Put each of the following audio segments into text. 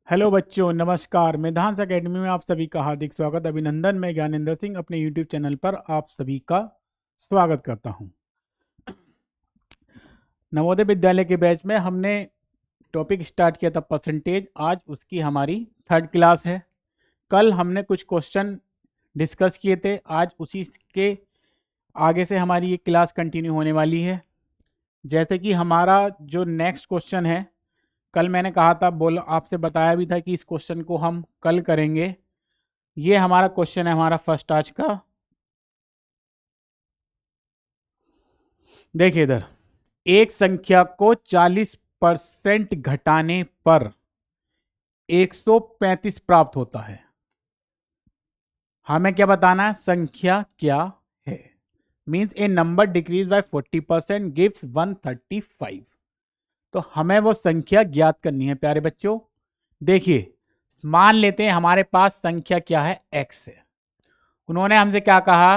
Hello बच्चों, नमस्कार। मैं डांस एकेडमी में आप सभी का हार्दिक स्वागत, अभिनंदन। मैं ज्ञानेंद्र सिंह अपने यूट्यूब चैनल पर आप सभी का स्वागत करता हूं। नवोदय विद्यालय के बैच में हमने टॉपिक स्टार्ट किया था परसेंटेज। आज उसकी हमारी थर्ड क्लास है। कल हमने कुछ क्वेश्चन डिस्कस किए थे, आज उसी के आगे से हमारी ये क्लास कंटिन्यू होने वाली है। जैसे कि हमारा जो नेक्स्ट क्वेश्चन है, कल मैंने कहा था, बोल आपसे बताया भी था कि इस क्वेश्चन को हम कल करेंगे। ये हमारा क्वेश्चन है, हमारा फर्स्ट आज का। देखिए इधर, एक संख्या को 40% घटाने पर 135 प्राप्त होता है। हमें क्या बताना है? संख्या क्या है। Means A number decrease by 40% gives 135। तो हमें वो संख्या ज्ञात करनी है प्यारे बच्चों। देखिए, मान लेते हैं हमारे पास संख्या क्या है, x है। उन्होंने हमसे क्या कहा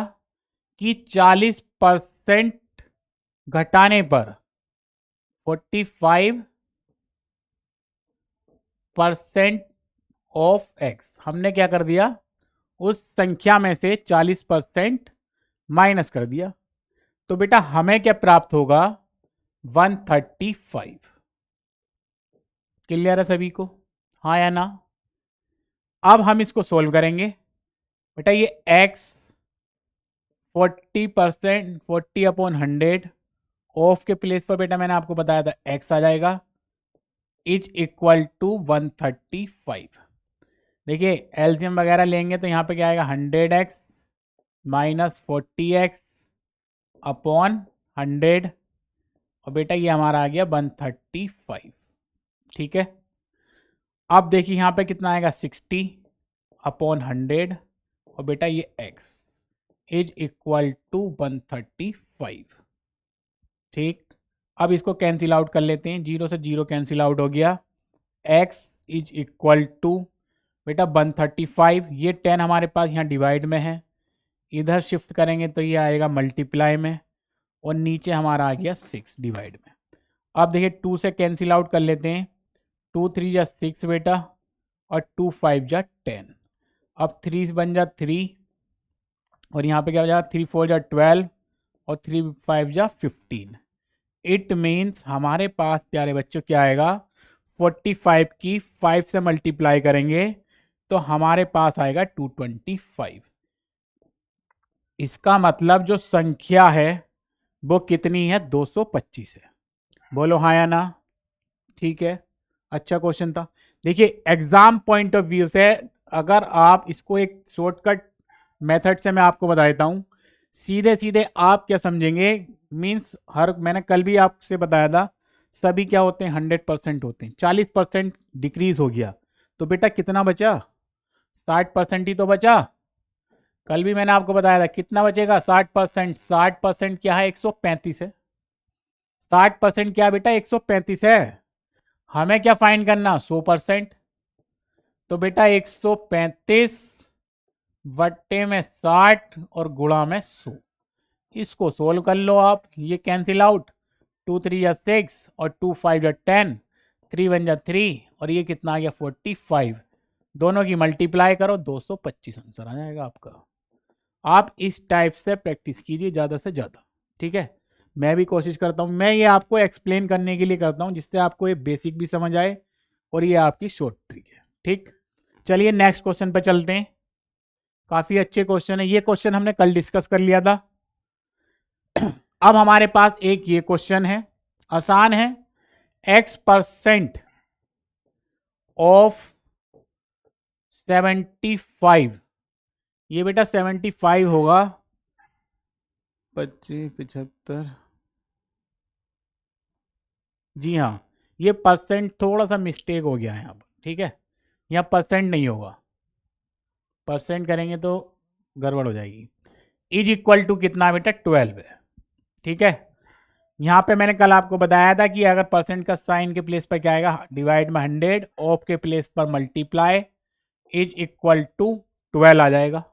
कि 40% घटाने पर 45% ऑफ x। हमने क्या कर दिया, उस संख्या में से 40% माइनस कर दिया। तो बेटा हमें क्या प्राप्त होगा? 135। क्लियर है सभी को? हाँ या ना? अब हम इसको सोल्व करेंगे। बेटा ये x 40%, 40/100 ऑफ के प्लेस पर बेटा मैंने आपको बताया था x आ जाएगा, इज इक्वल टू 135। देखिए एलसीएम वगैरह लेंगे तो यहाँ पे क्या आएगा, 100x माइनस 40x अपॉन 100, और बेटा ये हमारा आ गया 135। ठीक है। अब देखिए यहाँ पे कितना आएगा, 60/100, और बेटा ये x इज इक्वल टू 135। ठीक। अब इसको कैंसिल आउट कर लेते हैं, 0 से 0 कैंसिल आउट हो गया। x इज इक्वल टू बेटा 135, ये 10 हमारे पास यहाँ डिवाइड में है, इधर शिफ्ट करेंगे तो ये आएगा मल्टीप्लाई में, और नीचे हमारा आ गया 6 डिवाइड में। अब देखिए 2 से कैंसिल आउट कर लेते हैं, 2 3 जा 6 बेटा, और 2 5 जा 10। अब 3 बन जा 3, और यहाँ पे क्या हो जाएगा, 3 4 जा 12, और 3 5 जा 15। इट मीन्स हमारे पास प्यारे बच्चों क्या आएगा, 45 की 5 से मल्टीप्लाई करेंगे तो हमारे पास आएगा 225। इसका मतलब जो संख्या है वो कितनी है, 225 है। बोलो हाँ या ना? ठीक है, अच्छा क्वेश्चन था। देखिए एग्जाम पॉइंट ऑफ व्यू से अगर आप इसको एक शॉर्टकट मेथड से मैं आपको बता देता हूं, सीधे सीधे आप क्या समझेंगे, मींस मैंने कल भी आपसे बताया था, सभी क्या होते हैं, 100% होते हैं। 40% डिक्रीज हो गया तो बेटा कितना बचा, 60% ही तो बचा। कल भी मैंने आपको बताया था कितना बचेगा, 60%। 60% क्या है, 135 है। 60% क्या बेटा, 135 है। हमें क्या फाइंड करना, 100%। तो बेटा 135 वट्टे में 60 और गुणा में 100। इसको सोल्व कर लो आप, ये कैंसिल आउट, 2 3 या 6 और 2 5 या 10, 3 1 या 3, और ये कितना आ गया 45। दोनों की मल्टीप्लाई करो, 225 आंसर आ जाएगा आपका। आप इस टाइप से प्रैक्टिस कीजिए ज़्यादा से ज़्यादा। ठीक है, मैं भी कोशिश करता हूँ, मैं ये आपको एक्सप्लेन करने के लिए करता हूँ जिससे आपको ये बेसिक भी समझ आए, और ये आपकी शॉर्ट ट्रिक है। ठीक, चलिए नेक्स्ट क्वेश्चन पे चलते हैं। काफ़ी अच्छे क्वेश्चन है, ये क्वेश्चन हमने कल डिस्कस कर लिया था। अब हमारे पास एक ये क्वेश्चन है, आसान है। x% ऑफ 75, ये बेटा 75 होगा, 25 75, जी हाँ, ये परसेंट थोड़ा सा मिस्टेक हो गया है यहाँ पर। ठीक है, यहाँ परसेंट नहीं होगा, परसेंट करेंगे तो गड़बड़ हो जाएगी। इज इक्वल टू कितना बेटा, 12 है। ठीक है, यहाँ पे मैंने कल आपको बताया था कि अगर परसेंट का साइन के प्लेस पर क्या आएगा, डिवाइड में 100, ऑफ के प्लेस पर मल्टीप्लाई, इज इक्वल टू 12 आ जाएगा।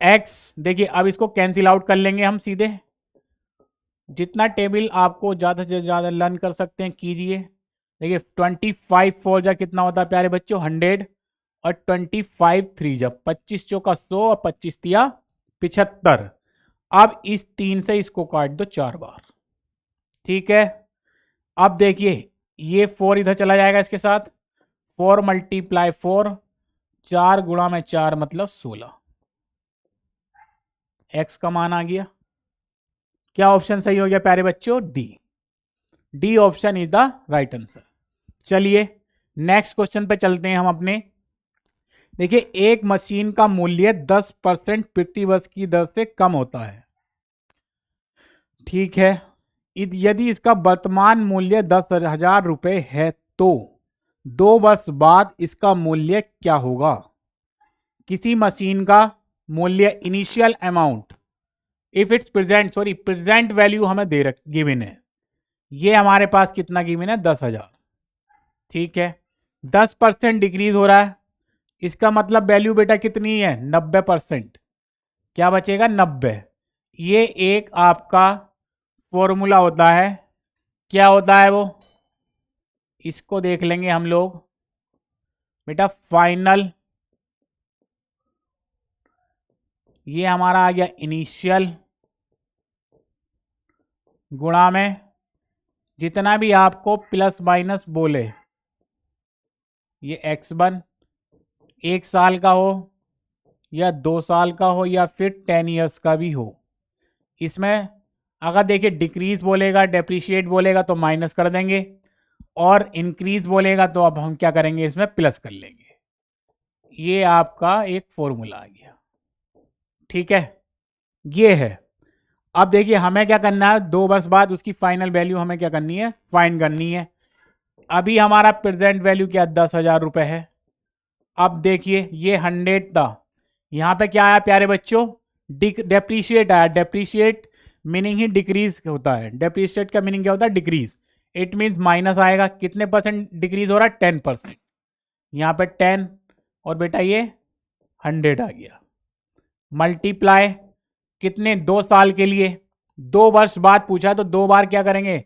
एक्स, देखिए अब इसको कैंसिल आउट कर लेंगे हम सीधे। जितना टेबल आपको ज़्यादा से ज़्यादा लर्न कर सकते हैं कीजिए। देखिए 25 4 जा कितना होता है प्यारे बच्चों 100, और 25 3 जा 25 चौका 100 और 25 तिया 75। अब इस 3 से इसको काट दो 4 बार, ठीक है। अब देखिए ये 4 इधर चला जाएगा इसके साथ, 4 मल्टीप्लाई 4, 4 गुणा में 4 मतलब 16, एक्स का मान आ गया। क्या ऑप्शन सही हो गया प्यारे बच्चों? D option is the right answer. चलिए नेक्स्ट क्वेश्चन पे चलते हैं हम अपने। देखिए एक मशीन का मूल्य 10% प्रति वर्ष की दर से कम होता है, ठीक है। यदि इसका वर्तमान मूल्य 10,000 रुपए है तो 2 वर्ष बाद इसका मूल्य क्या होगा? किसी मशीन का मूल्य initial amount if it's present value हमें दे रख गिवन है, ये हमारे पास कितना गिवन है 10,000, ठीक है। 10% डिक्रीज हो रहा है, इसका मतलब वैल्यू बेटा कितनी है 90%, क्या बचेगा 90। ये एक आपका फॉर्मूला होता है, क्या होता है वो, इसको देख लेंगे हम लोग बेटा। फाइनल, ये हमारा आ गया इनिशियल गुणा में जितना भी आपको प्लस माइनस बोले, ये x1 1 साल का हो या 2 साल का हो या फिर 10 इयर्स का भी हो। इसमें अगर देखिए डिक्रीज बोलेगा, डेप्रिशिएट बोलेगा तो माइनस कर देंगे, और इंक्रीज बोलेगा तो अब हम क्या करेंगे इसमें प्लस कर लेंगे। ये आपका एक फॉर्मूला आ गया, ठीक है। ये है। अब देखिए हमें क्या करना है, 2 वर्ष बाद उसकी फाइनल वैल्यू हमें क्या करनी है, फाइंड करनी है। अभी हमारा प्रेजेंट वैल्यू क्या 10,000 रुपए है। अब देखिए ये 100 था, यहां पे क्या आया प्यारे बच्चों, डेप्रीशिएट आया। डेप्रीशिएट मीनिंग ही डिक्रीज होता है, डेप्रीशिएट का मीनिंग क्या होता है डिक्रीज, इट मीन्स माइनस आएगा। कितने परसेंट डिक्रीज हो रहा है 10%, यहां पे 10 और बेटा ये 100 आ गया। मल्टीप्लाई कितने 2 साल के लिए, 2 वर्ष बाद पूछा तो 2 बार क्या करेंगे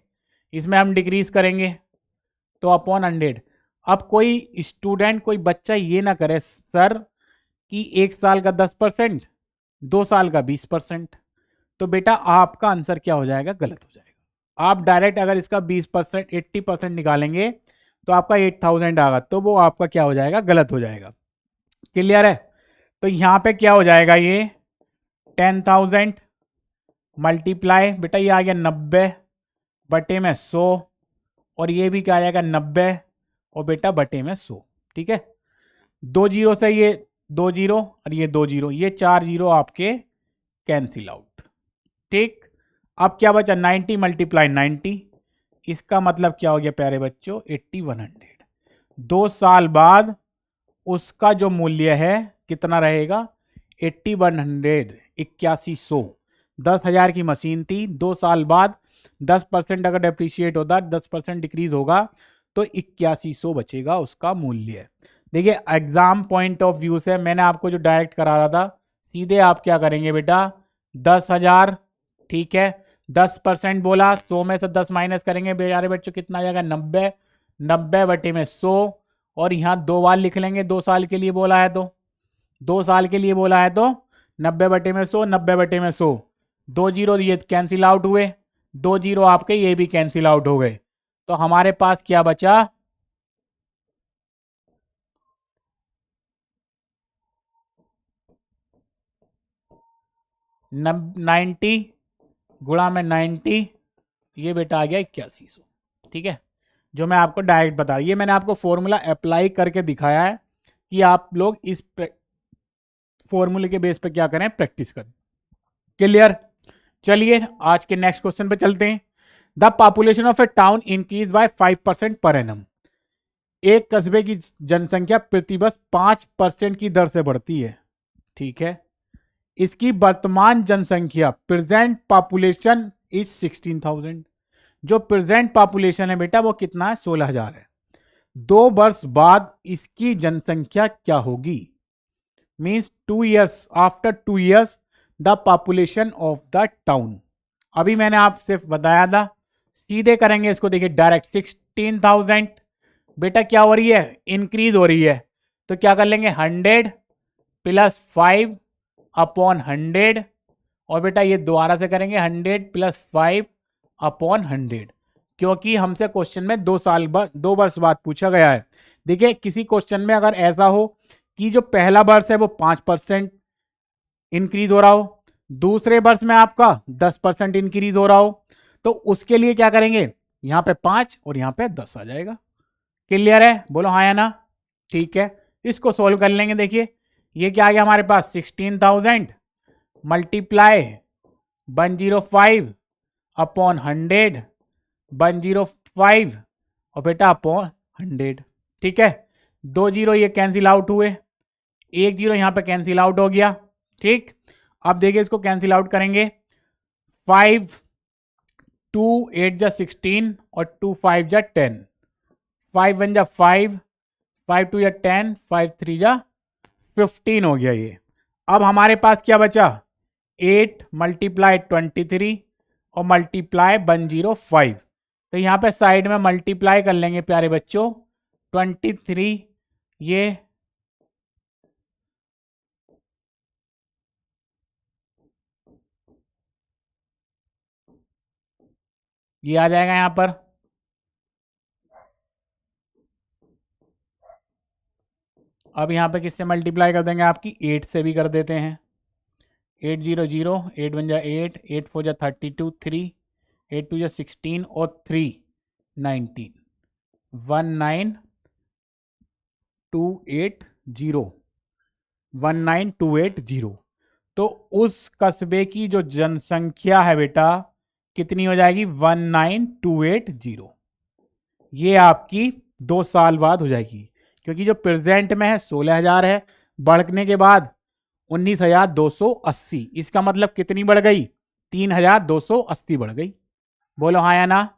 इसमें हम डिक्रीज करेंगे, तो अपॉन 100। अब कोई स्टूडेंट कोई बच्चा ये ना करे सर कि 1 साल का 10%, 2 साल का 20%, तो बेटा आपका आंसर क्या हो जाएगा, गलत हो जाएगा। आप डायरेक्ट अगर इसका 20% 80% निकालेंगे तो आपका 8,000 आएगा, तो वो आपका क्या हो जाएगा, गलत हो जाएगा। क्लियर है? तो यहां पे क्या हो जाएगा, ये 10,000 मल्टीप्लाई बेटा ये आ गया 90 बटे में 100, और ये भी क्या आ जाएगा 90 और बेटा बटे में 100, ठीक है। 2 जीरो से ये 2 जीरो और ये 2 जीरो, ये 4 जीरो आपके कैंसिल आउट, ठीक। अब क्या बचा 90 मल्टीप्लाई 90, इसका मतलब क्या हो गया प्यारे बच्चों 8100। 2 साल बाद उसका जो मूल्य है कितना रहेगा 8100, 8100। 10,000 की मशीन थी, 2 साल बाद 10% अगर डेप्रीशिएट होता, 10% डिक्रीज होगा तो 8100 बचेगा उसका मूल्य। देखिए एग्जाम पॉइंट ऑफ व्यू से मैंने आपको जो डायरेक्ट करा रहा था, सीधे आप क्या करेंगे बेटा 10,000, ठीक है। 10% बोला, 100 में से 10 माइनस करेंगे बेचारे बच्चों कितना आ जाएगा 90, 90 बटे में 100, और यहाँ 2 बार लिख लेंगे, 2 साल के लिए बोला है तो 2 साल के लिए बोला है तो 90 बटे में 100, 90 बटे में 100, 2 जीरो ये कैंसिल आउट हुए, 2 जीरो आपके ये भी कैंसिल आउट हो गए, तो हमारे पास क्या बचा 90 गुणा में 90, ये बेटा आ गया 8100, ठीक है। जो मैं आपको डायरेक्ट बता, ये मैंने आपको फॉर्मूला अप्लाई करके दिखाया है कि आप लोग इस फॉर्मूले के बेस पे क्या करें, प्रैक्टिस करें। क्लियर? चलिए आज के नेक्स्ट क्वेश्चन पे चलते हैं। The population of A town increase by 5% per annum. एक कस्बे की जनसंख्या प्रतिवर्ष 5% की दर से बढ़ती है, ठीक है। इसकी वर्तमान जनसंख्या प्रेजेंट पॉपुलेशन इज 16,000। जो प्रेजेंट पॉपुलेशन है बेटा वो कितना है 16,000 है। 2 वर्ष बाद इसकी जनसंख्या क्या होगी, means 2 years, after 2 years the population of the town. अभी मैंने आपसे बताया था, सीधे करेंगे इसको, देखिए डायरेक्ट 16,000 बेटा क्या हो रही है, इंक्रीज हो रही है, तो क्या कर लेंगे 100 प्लस 5 अपॉन 100, और बेटा ये दोबारा से करेंगे 100 प्लस 5 अपॉन 100, क्योंकि हमसे क्वेश्चन में 2 वर्ष बाद पूछा गया है। देखिए किसी क्वेश्चन में अगर ऐसा हो कि जो पहला वर्ष है वो 5% इंक्रीज हो रहा हो, दूसरे वर्ष में आपका 10% इंक्रीज हो रहा हो, तो उसके लिए क्या करेंगे, यहां पे 5 और यहां पे 10 आ जाएगा। क्लियर है, बोलो हाँ या ना। ठीक है, इसको सोल्व कर लेंगे। देखिए ये क्या आ गया हमारे पास, 16,000 मल्टीप्लाई 105 अपॉन 100, 105 और बेटा अपॉन 100। ठीक है, 2 जीरो ये कैंसिल आउट हुए, 1 जीरो यहां पे कैंसिल आउट हो गया। ठीक, अब देखिए इसको कैंसिल आउट करेंगे, 5 2 8 जा 16 और 2 5 जा 10, 5 1 जा 5, 5 2 जा 10, 5 3 जा 15 हो गया ये। अब हमारे पास क्या बचा, 8 मल्टीप्लाई 23 और मल्टीप्लाई 105, तो यहां पे साइड में मल्टीप्लाई कर लेंगे प्यारे बच्चों, 23 ये आ जाएगा यहां पर। अब यहां पे किससे मल्टीप्लाई कर देंगे, आपकी 8 से भी कर देते हैं, 8 0 0, 8 1 जा 8, 8 4 जा 32, 3, 8 2 जा 16 और 3 19, 19280, 19280। तो उस कस्बे की जो जनसंख्या है बेटा कितनी हो जाएगी, 19280। ये आपकी 2 साल बाद हो जाएगी, क्योंकि जो प्रेजेंट में है 16,000 है, बढ़ने के बाद 19,280, इसका मतलब कितनी बढ़ गई, 3,280 बढ़ गई। बोलो हाँ या ना।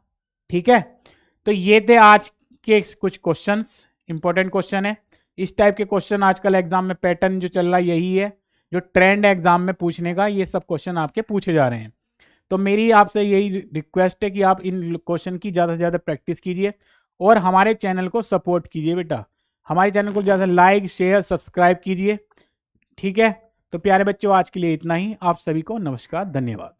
ठीक है, तो ये थे आज के कुछ क्वेश्चंस, इंपॉर्टेंट क्वेश्चन है। इस टाइप के क्वेश्चन आजकल एग्जाम में पैटर्न जो चल रहा है यही है, जो ट्रेंड है एग्जाम में पूछने का, ये सब क्वेश्चन आपके पूछे जा रहे हैं। तो मेरी आपसे यही रिक्वेस्ट है कि आप इन क्वेश्चन की ज़्यादा से ज़्यादा प्रैक्टिस कीजिए और हमारे चैनल को सपोर्ट कीजिए बेटा। हमारे चैनल को ज़्यादा लाइक शेयर सब्सक्राइब कीजिए। ठीक है, तो प्यारे बच्चों आज के लिए इतना ही। आप सभी को नमस्कार, धन्यवाद।